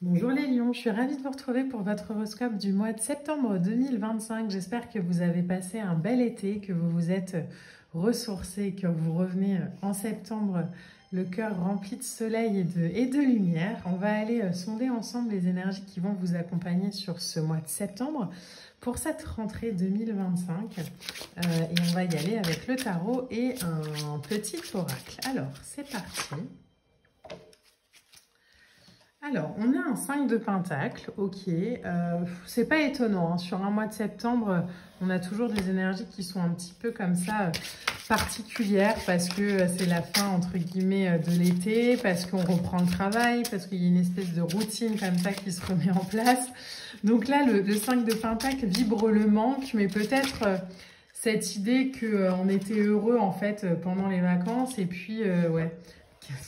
Bonjour les lions, je suis ravie de vous retrouver pour votre horoscope du mois de septembre 2025. J'espère que vous avez passé un bel été, que vous vous êtes ressourcés, que vous revenez en septembre le cœur rempli de soleil et de lumière. On va aller sonder ensemble les énergies qui vont vous accompagner sur ce mois de septembre pour cette rentrée 2025. Et on va y aller avec le tarot et un petit oracle. Alors, c'est parti. Alors, on a un 5 de pentacle, ok, c'est pas étonnant, hein. Sur un mois de septembre, on a toujours des énergies qui sont un petit peu comme ça, particulières, parce que c'est la fin, entre guillemets, de l'été, parce qu'on reprend le travail, parce qu'il y a une espèce de routine comme ça qui se remet en place. Donc là, le 5 de pentacle vibre le manque, mais peut-être cette idée qu'on était heureux, en fait, pendant les vacances, et puis, ouais,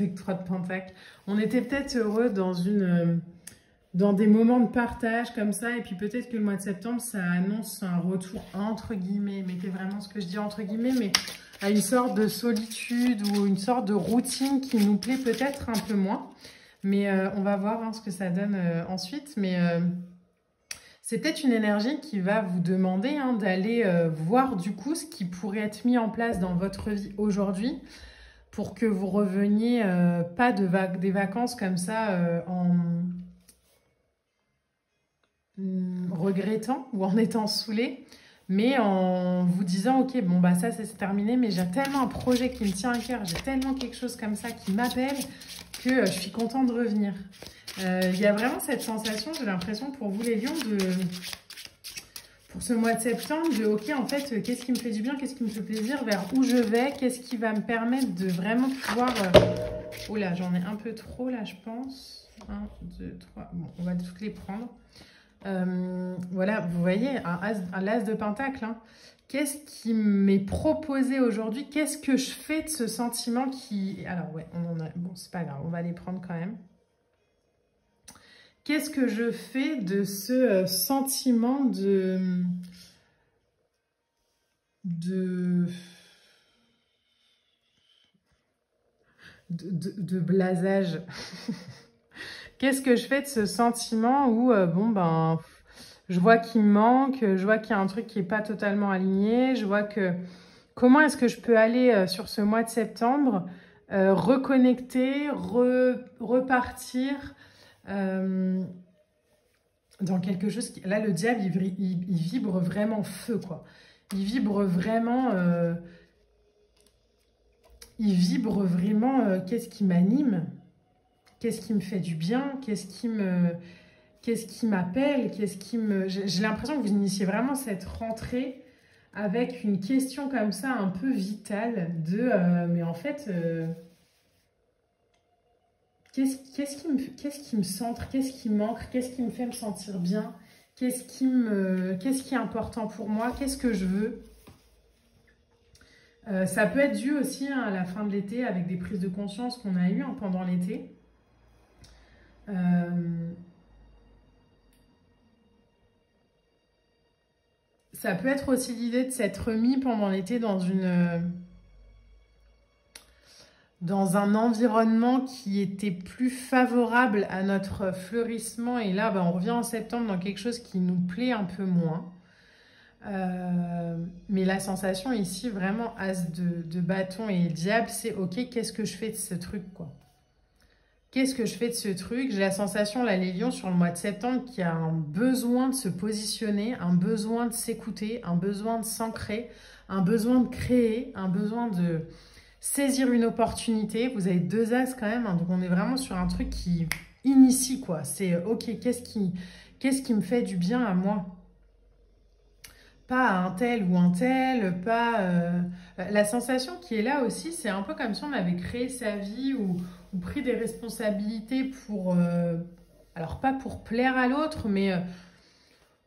avec 3 de pentacle. On était peut-être heureux dans des moments de partage comme ça, et puis peut-être que le mois de septembre, ça annonce un retour entre guillemets, mettez vraiment ce que je dis entre guillemets, mais à une sorte de solitude ou une sorte de routine qui nous plaît peut-être un peu moins. Mais on va voir hein, ce que ça donne ensuite. Mais c'est peut-être une énergie qui va vous demander hein, d'aller voir du coup ce qui pourrait être mis en place dans votre vie aujourd'hui, pour que vous reveniez pas des vacances comme ça en regrettant ou en étant saoulé, mais en vous disant ok bon bah ça c'est terminé, mais j'ai tellement un projet qui me tient à cœur, j'ai tellement quelque chose comme ça qui m'appelle que je suis contente de revenir. Il y a vraiment cette sensation, j'ai l'impression pour vous les lions pour ce mois de septembre, de ok, en fait, qu'est-ce qui me fait du bien, qu'est-ce qui me fait plaisir, vers où je vais, qu'est-ce qui va me permettre de vraiment pouvoir... Oh là, j'en ai un peu trop là, je pense. 1, 2, 3, bon, on va toutes les prendre. Voilà, vous voyez, un as de pentacle. Hein. Qu'est-ce qui m'est proposé aujourd'hui? Qu'est-ce que je fais de ce sentiment qui... Alors ouais, on en a... Bon, c'est pas grave, on va les prendre quand même. Qu'est-ce que je fais de ce sentiment de blasage? Qu'est-ce que je fais de ce sentiment où, bon, ben, je vois qu'il me manque, je vois qu'il y a un truc qui n'est pas totalement aligné, je vois que... Comment est-ce que je peux aller sur ce mois de septembre, reconnecter, repartir dans quelque chose qui... Là, le diable, il vibre vraiment feu, quoi. Il vibre vraiment... qu'est-ce qui m'anime? Qu'est-ce qui me fait du bien? Qu'est-ce qui m'appelle? Qu'est-ce qui me... J'ai l'impression que vous initiez vraiment cette rentrée avec une question comme ça, un peu vitale, de... mais en fait... Qu'est-ce qui me centre? Qu'est-ce qui me manque? Qu'est-ce qui me fait me sentir bien? Qu'est-ce qui est important pour moi? Qu'est-ce que je veux? Ça peut être dû aussi hein, à la fin de l'été, avec des prises de conscience qu'on a eues hein, pendant l'été. Ça peut être aussi l'idée de s'être mis pendant l'été dans un environnement qui était plus favorable à notre fleurissement. Et là, ben, on revient en septembre dans quelque chose qui nous plaît un peu moins. Mais la sensation ici, vraiment, as de bâton et diable, c'est ok, qu'est-ce que je fais de ce truc, quoi? Qu'est-ce que je fais de ce truc? J'ai la sensation, là, les lions, sur le mois de septembre, qu'il y a un besoin de se positionner, un besoin de s'écouter, un besoin de s'ancrer, un besoin de créer, un besoin de saisir une opportunité. Vous avez 2 as quand même, hein, donc on est vraiment sur un truc qui initie, quoi. C'est ok, qu'est-ce qui me fait du bien à moi? Pas à un tel ou un tel, pas... La sensation qui est là aussi, c'est un peu comme si on avait créé sa vie ou pris des responsabilités pour... alors pas pour plaire à l'autre, mais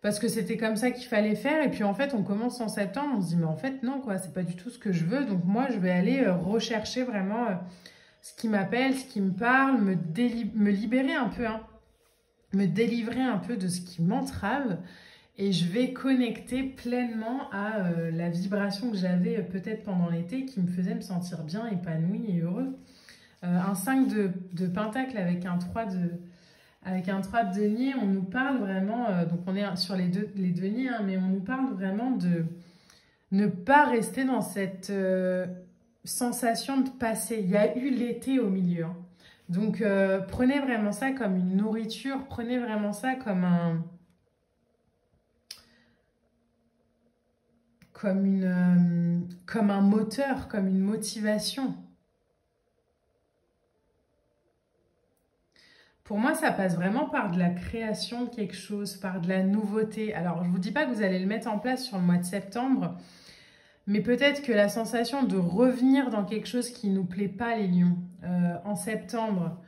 parce que c'était comme ça qu'il fallait faire. Et puis en fait, on commence en septembre, on se dit, mais en fait, non, quoi, c'est pas du tout ce que je veux. Donc moi, je vais aller rechercher vraiment ce qui m'appelle, ce qui me parle, me libérer un peu, hein, me délivrer un peu de ce qui m'entrave. Et je vais connecter pleinement à la vibration que j'avais peut-être pendant l'été qui me faisait me sentir bien, épanoui et heureux. Un 5 de pentacle avec un 3 Avec un 3 de denier, on nous parle vraiment, donc on est sur les deniers, hein, mais on nous parle vraiment de ne pas rester dans cette sensation de passé. Il y a eu l'été au milieu. Hein. Donc, prenez vraiment ça comme une nourriture, prenez vraiment ça comme comme un moteur, comme une motivation. Pour moi, ça passe vraiment par de la création de quelque chose, par de la nouveauté. Alors, je ne vous dis pas que vous allez le mettre en place sur le mois de septembre, mais peut-être que la sensation de revenir dans quelque chose qui ne nous plaît pas, les lions, en septembre,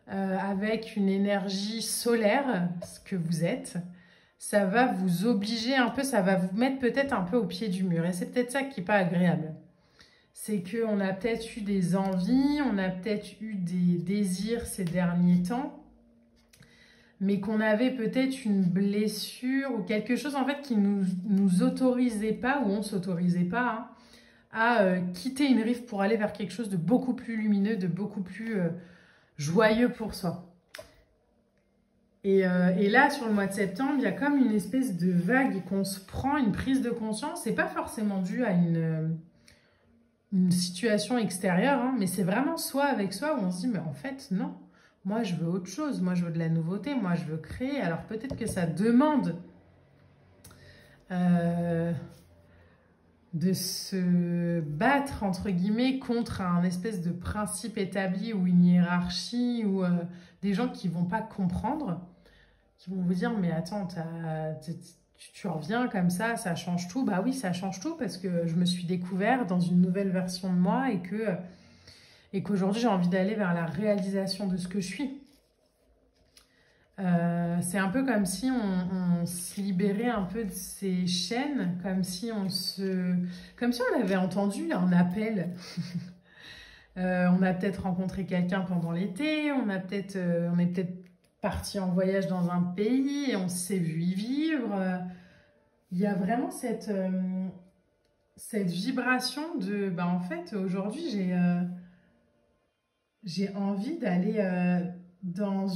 avec une énergie solaire, ce que vous êtes, ça va vous obliger un peu, ça va vous mettre peut-être un peu au pied du mur. Et c'est peut-être ça qui n'est pas agréable. C'est qu'on a peut-être eu des envies, on a peut-être eu des désirs ces derniers temps, mais qu'on avait peut-être une blessure ou quelque chose en fait qui nous autorisait pas, ou on s'autorisait pas, hein, à quitter une rive pour aller vers quelque chose de beaucoup plus lumineux, de beaucoup plus joyeux pour soi. Et là, sur le mois de septembre, il y a comme une espèce de vague qu'on se prend, une prise de conscience. C'est pas forcément dû à une situation extérieure, hein, mais c'est vraiment soi avec soi où on se dit, mais en fait, non. Moi, je veux autre chose. Moi, je veux de la nouveauté. Moi, je veux créer. Alors, peut-être que ça demande de se battre, entre guillemets, contre un espèce de principe établi ou une hiérarchie ou des gens qui ne vont pas comprendre, qui vont vous dire, mais attends, tu reviens comme ça change tout. Bah oui, ça change tout parce que je me suis découvert dans une nouvelle version de moi et qu'aujourd'hui, j'ai envie d'aller vers la réalisation de ce que je suis. C'est un peu comme si on se libérait un peu de ces chaînes, comme si on avait entendu un appel. On a peut-être rencontré quelqu'un pendant l'été, on est peut-être parti en voyage dans un pays et on s'est vu y vivre. Il y a vraiment cette vibration de, bah en fait, aujourd'hui, j'ai envie d'aller dans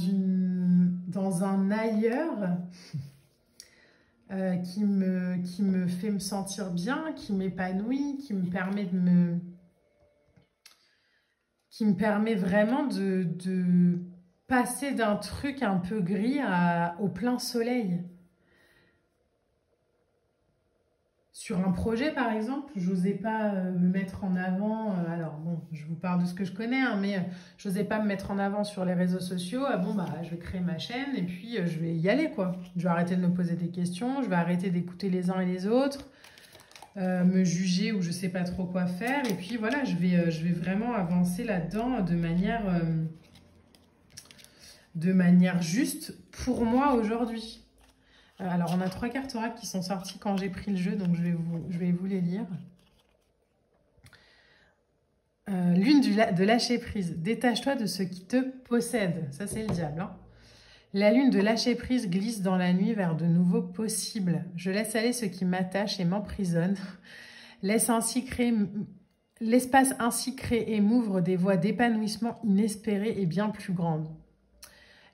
un ailleurs qui me fait me sentir bien, qui m'épanouit, qui me permet vraiment de passer d'un truc un peu gris au plein soleil. Sur un projet, par exemple, j'osais pas me mettre en avant. Alors, bon, je vous parle de ce que je connais, hein, mais j'osais pas me mettre en avant sur les réseaux sociaux. Ah bon, bah, je vais créer ma chaîne et puis je vais y aller, quoi. Je vais arrêter de me poser des questions, je vais arrêter d'écouter les uns et les autres, me juger ou je sais pas trop quoi faire. Et puis voilà, je vais vraiment avancer là-dedans de manière juste pour moi aujourd'hui. Alors, on a 3 cartes oracles qui sont sorties quand j'ai pris le jeu, donc je vais vous les lire. Lune de lâcher prise. Détache-toi de ce qui te possède. Ça, c'est le diable. Hein. La lune de lâcher prise glisse dans la nuit vers de nouveaux possibles. Je laisse aller ce qui m'attache et m'emprisonne. L'espace ainsi créé m'ouvre des voies d'épanouissement inespérées et bien plus grandes.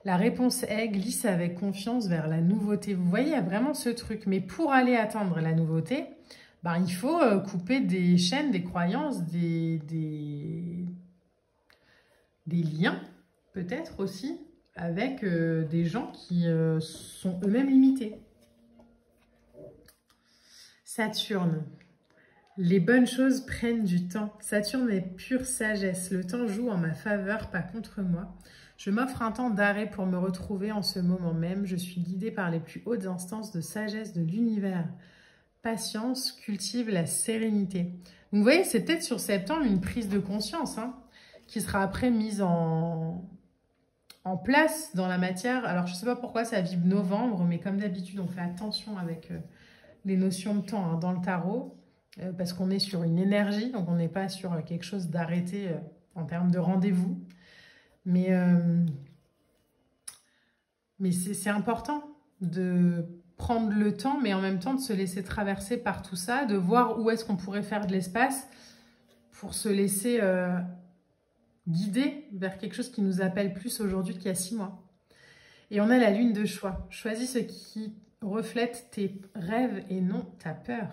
La réponse est, glisse avec confiance vers la nouveauté. Vous voyez, il y a vraiment ce truc. Mais pour aller atteindre la nouveauté, ben, il faut couper des chaînes, des croyances, des liens, peut-être aussi, avec des gens qui sont eux-mêmes limités. Saturne. Les bonnes choses prennent du temps. Saturne est pure sagesse. Le temps joue en ma faveur, pas contre moi. Je m'offre un temps d'arrêt pour me retrouver en ce moment même. Je suis guidée par les plus hautes instances de sagesse de l'univers. Patience cultive la sérénité. Donc, vous voyez, c'est peut-être sur septembre une prise de conscience hein, qui sera après mise en place dans la matière. Alors, je ne sais pas pourquoi ça vibre novembre, mais comme d'habitude, on fait attention avec les notions de temps hein, dans le tarot, parce qu'on est sur une énergie, donc on n'est pas sur quelque chose d'arrêté en termes de rendez-vous. Mais c'est important de prendre le temps, mais en même temps de se laisser traverser par tout ça, de voir où est-ce qu'on pourrait faire de l'espace pour se laisser guider vers quelque chose qui nous appelle plus aujourd'hui qu'il y a 6 mois. Et on a la lune de choix. Choisis ce qui reflète tes rêves et non ta peur.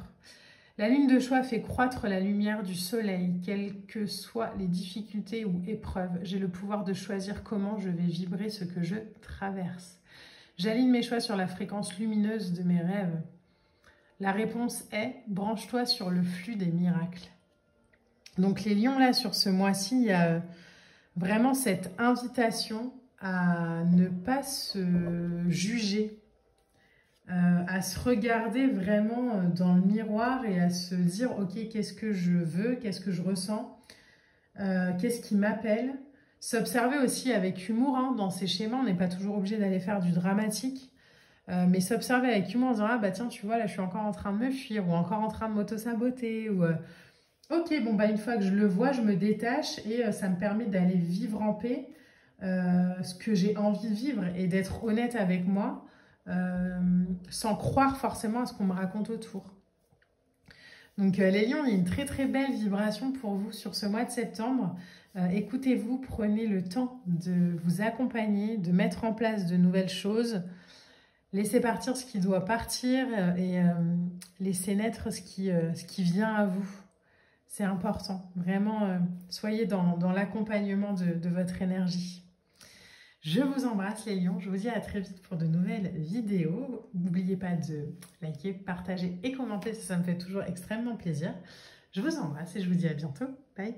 La lune de choix fait croître la lumière du soleil, quelles que soient les difficultés ou épreuves. J'ai le pouvoir de choisir comment je vais vibrer ce que je traverse. J'aligne mes choix sur la fréquence lumineuse de mes rêves. La réponse est « branche-toi sur le flux des miracles ». Donc les lions là sur ce mois-ci, il y a vraiment cette invitation à ne pas se juger, à se regarder vraiment dans le miroir et à se dire ok, qu'est-ce que je veux, qu'est-ce que je ressens, qu'est-ce qui m'appelle. S'observer aussi avec humour hein, dans ces schémas, on n'est pas toujours obligé d'aller faire du dramatique, mais s'observer avec humour en disant ah bah tiens tu vois là je suis encore en train de me fuir ou encore en train de m'auto-saboter ou ok bon bah une fois que je le vois je me détache et ça me permet d'aller vivre en paix ce que j'ai envie de vivre et d'être honnête avec moi. Sans croire forcément à ce qu'on me raconte autour. Donc les lions, il y a une très très belle vibration pour vous sur ce mois de septembre. Écoutez-vous, prenez le temps de vous accompagner, de mettre en place de nouvelles choses. Laissez partir ce qui doit partir et laissez naître ce qui vient à vous. C'est important. Vraiment, soyez dans l'accompagnement de votre énergie. Je vous embrasse les lions, je vous dis à très vite pour de nouvelles vidéos. N'oubliez pas de liker, partager et commenter, ça me fait toujours extrêmement plaisir. Je vous embrasse et je vous dis à bientôt. Bye!